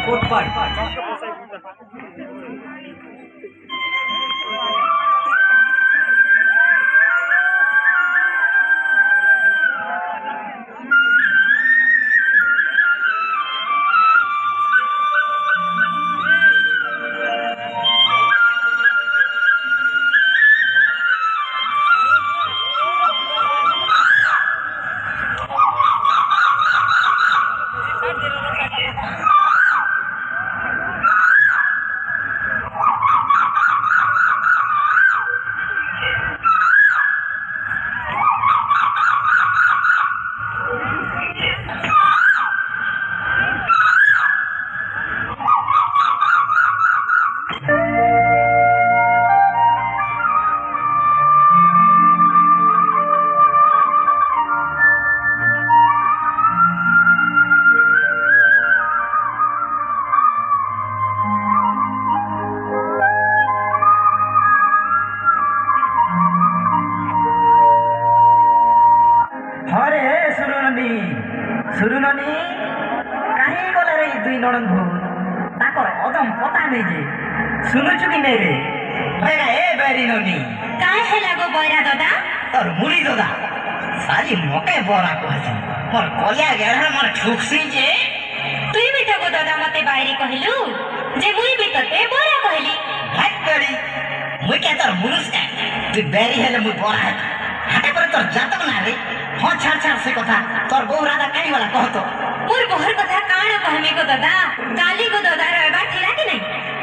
কোটপাট सुरुननी कहीं गले रे दुई नणन भूत ताकर अदम पता नहीं जे सुनुछु कि नहीं रे बेगा ए बेरी ननी काय हेला गो बयरा दादा और मुड़ी दादा साली मके बरा कहछि पर कलिया गेढ़ा मोर ठुकसी जे तुई भी तो गो दादा मते बायरी कहलु जे मुई भी तते बरा कहली हट बेरी मुई के तोर मुनुस का तू बेरी हेले मुई बरा हाटे पर तोर जात ना रे हाँ छाड़ छाड़ से कथा तोर बहु राधा कहीं वाला कहतो मोर बहर कथा काण कहमे गो दादा काली गो दादा रविवार थिला कि नहीं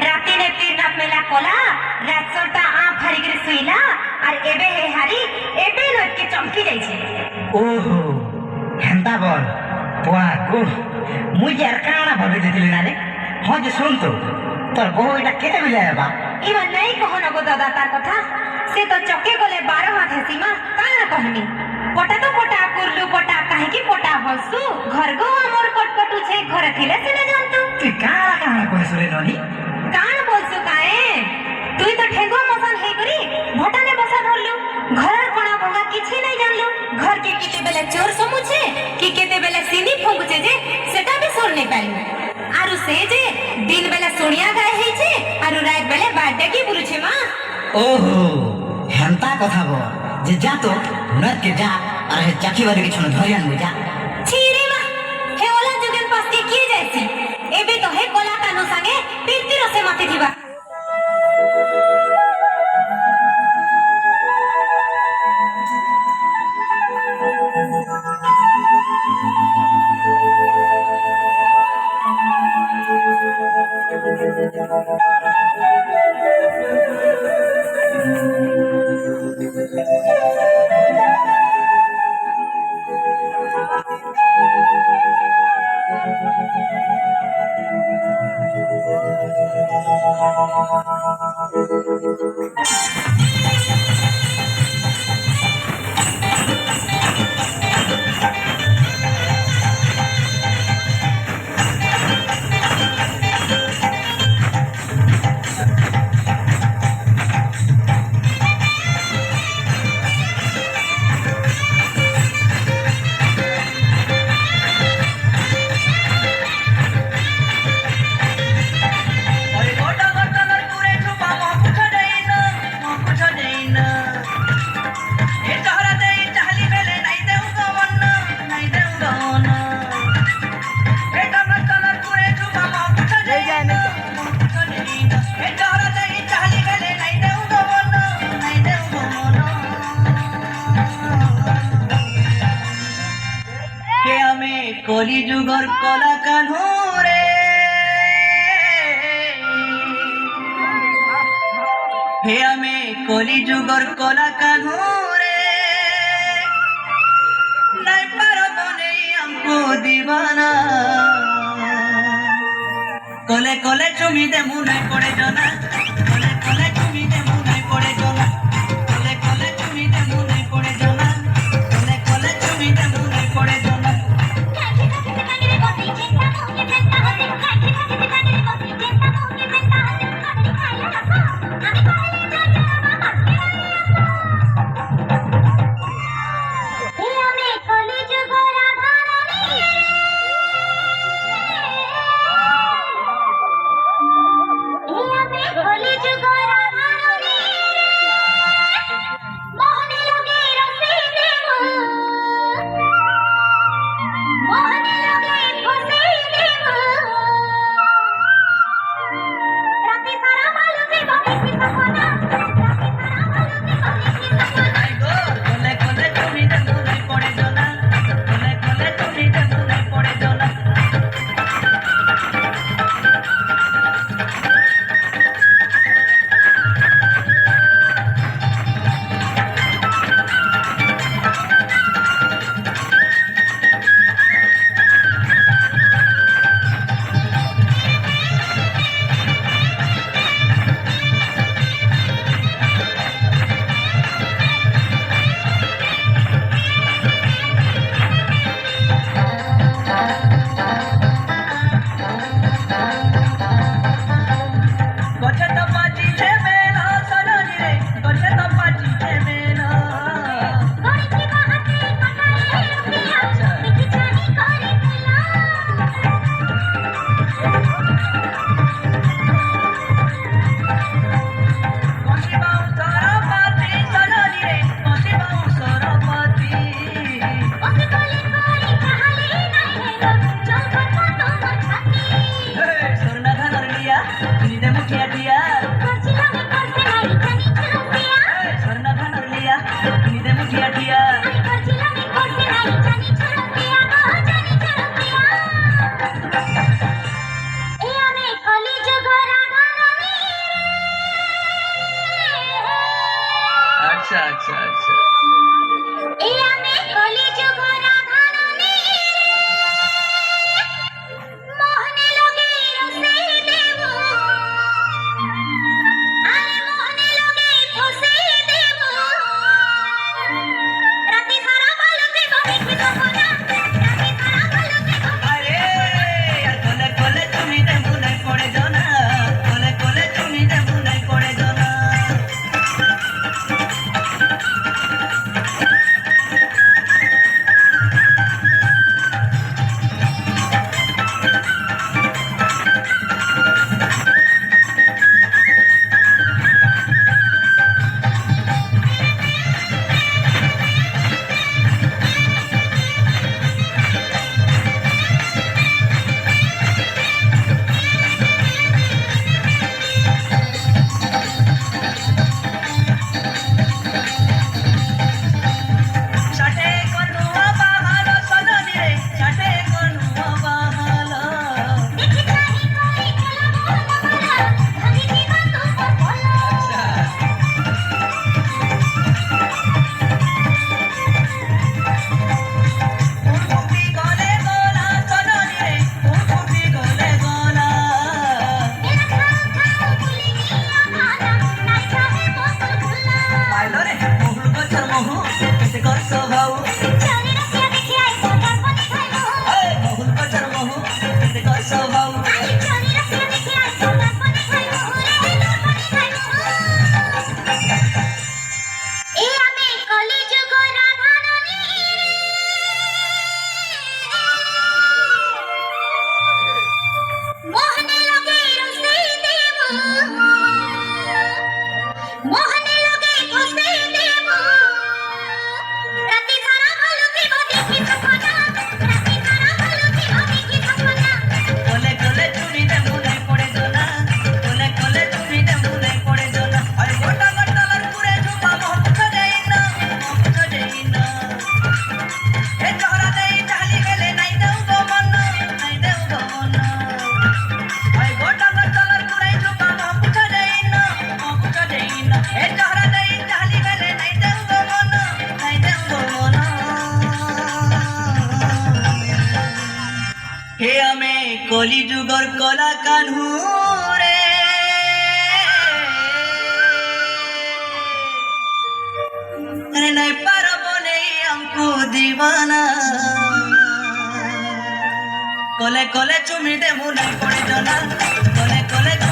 राती ने तीर नाप मेला कोला रात सोटा आँख हरी करे सुईला और एबे हे हारी एबे लट के चमकी जाई छे ओहो हेंता बोल पोआ गो मुई यार काना भाबी देथिली ना रे हाँ जे सुन तो तोर बहु एटा केते बिले बा इवा नहीं कहो न गो दादा तार कथा से तो चक्के गले 12 हाथ है सीमा काण कहमी पटा तो पटा कुरलु पटा काहे की पटा हसु घर गो हमर कटकटु छे घर थिले से न जानतु तू काला काना कहसु रे ननी काण बोलसु काए तुई तो ठेगो मसन हे करी भटाने बसा धरलु घर कोना भंगा किछि नहीं जानलु घर के केते बेले चोर समुचे कि केते बेले सिनी फंगुचे जे सेटा भी सुन नहीं पाइलु आरु से जे दिन बेले सोनिया गाय हे छे आरु रात बेले बाडे की बुरुछे मां ओहो हेंता कथा बो जे जा तो नद के जा अरे चाची वाले के छन धरियान में जा छीरे मा हे ओला जुगन पास के किए जैसी एबे तो हे कोला कानो संगे पीरती रसे माथे दिबा কলি যুগর কলা কানুরে হে আমি কলি যুগর কলা কানুরে নাই পারব নেই আমকো দিবানা কলে কলে চুমি দে মুনাই পড়ে জনা কলে কলে চুমি দে মুনাই পড়ে জনা কলে কলে চুমি দে মুনাই পড়ে জনা কলে কলে চুমি দে মুনাই পড়ে জনা স্বভাব কোলে কোলে চুরি দে মনে পড়ে জোনা কোলে কোলে চুরি দে মনে পড়ে জোনা আরে গোটা গোটালার পুরে ঝুপা মহক দেই না এ চহরা দেই চালি গেলে নাই দেও গো মন আরে গোটা গোটালার পুরে ঝুপা মহক দেই না এ চহরা দেই চালি গেলে নাই দেও গো মন হে আমি কলি যুগর কলা কানহু রে আরে নাই পারব নেই আমকু দিবানা কোলে কোলে চুমি দে মুনাই পড়ে জনা কোলে কোলে